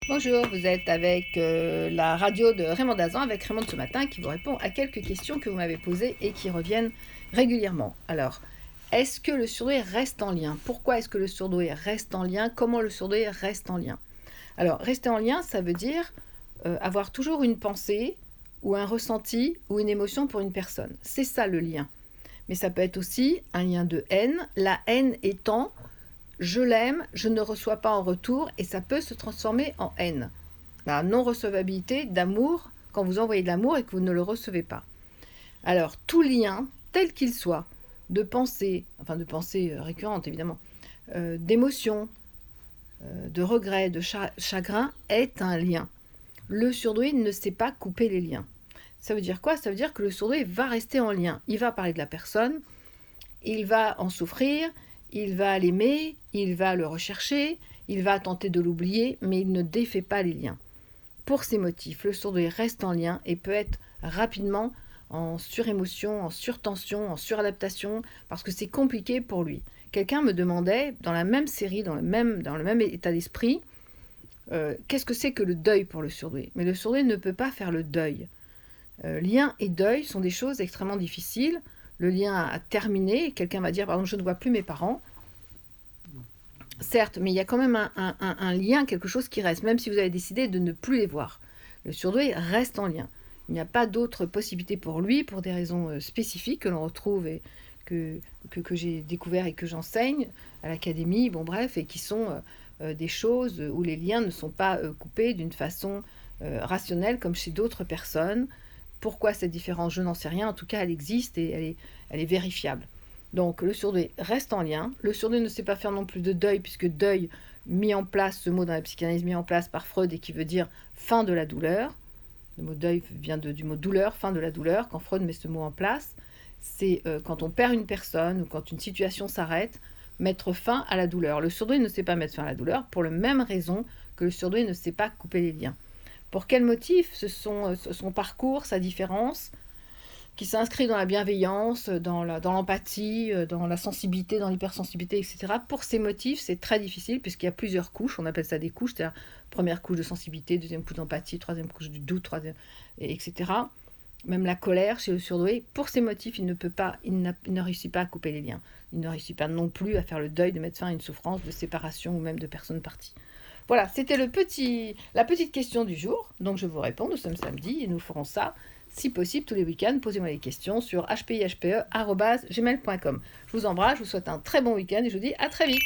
Bonjour, vous êtes avec la radio de Raymond Dazan, avec Raymond de ce matin, qui vous répond à quelques questions que vous m'avez posées et qui reviennent régulièrement. Alors, est-ce que le surdoué reste en lien? Pourquoi est-ce que le surdoué reste en lien? Comment le surdoué reste en lien? Alors, rester en lien, ça veut dire avoir toujours une pensée ou un ressenti ou une émotion pour une personne. C'est ça le lien. Mais ça peut être aussi un lien de haine, la haine étant je l'aime, je ne reçois pas en retour et ça peut se transformer en haine. La non-recevabilité d'amour quand vous envoyez de l'amour et que vous ne le recevez pas. Alors, tout lien, tel qu'il soit, de pensée, enfin de pensée récurrente évidemment, d'émotion, de regret, de chagrin, est un lien. Le surdoué ne sait pas couper les liens. Ça veut dire quoi? Ça veut dire que le surdoué va rester en lien. Il va parler de la personne, il va en souffrir, il va l'aimer, il va le rechercher, il va tenter de l'oublier, mais il ne défait pas les liens. Pour ces motifs, le surdoué reste en lien et peut être rapidement en surémotion, en surtension, en suradaptation, parce que c'est compliqué pour lui. Quelqu'un me demandait, dans la même série, dans le même état d'esprit, qu'est-ce que c'est que le deuil pour le surdoué? Mais le surdoué ne peut pas faire le deuil. Lien et deuil sont des choses extrêmement difficiles. Le lien a terminé. Quelqu'un va dire, par exemple, je ne vois plus mes parents. Certes, mais il y a quand même un lien, quelque chose qui reste, même si vous avez décidé de ne plus les voir. Le surdoué reste en lien. Il n'y a pas d'autre possibilité pour lui, pour des raisons spécifiques que l'on retrouve et que j'ai découvert et que j'enseigne à l'académie, bon bref, et qui sont des choses où les liens ne sont pas coupés d'une façon rationnelle comme chez d'autres personnes. Pourquoi cette différence? Je n'en sais rien. En tout cas, elle existe et elle est vérifiable. Donc, le surdoué reste en lien. Le surdoué ne sait pas faire non plus de deuil, puisque deuil, mis en place, ce mot dans la psychanalyse mis en place par Freud et qui veut dire fin de la douleur. Le mot deuil vient du mot douleur, fin de la douleur. Quand Freud met ce mot en place, c'est quand on perd une personne ou quand une situation s'arrête, mettre fin à la douleur. Le surdoué ne sait pas mettre fin à la douleur pour la même raison que le surdoué ne sait pas couper les liens. Pour quel motif? Son parcours, sa différence, qui s'inscrit dans la bienveillance, dans l'empathie, dans la sensibilité, dans l'hypersensibilité, etc. Pour ces motifs, c'est très difficile puisqu'il y a plusieurs couches, on appelle ça des couches, c'est-à-dire première couche de sensibilité, deuxième couche d'empathie, troisième couche du doute, etc. Même la colère chez le surdoué, pour ces motifs, il ne réussit pas à couper les liens. Il ne réussit pas non plus à faire le deuil, de mettre fin à une souffrance de séparation ou même de personnes parties. Voilà, c'était la petite question du jour. Donc je vous réponds, nous sommes samedi et nous ferons ça, si possible, tous les week-ends. Posez-moi des questions sur hpihpe@gmail.com. Je vous embrasse, je vous souhaite un très bon week-end et je vous dis à très vite.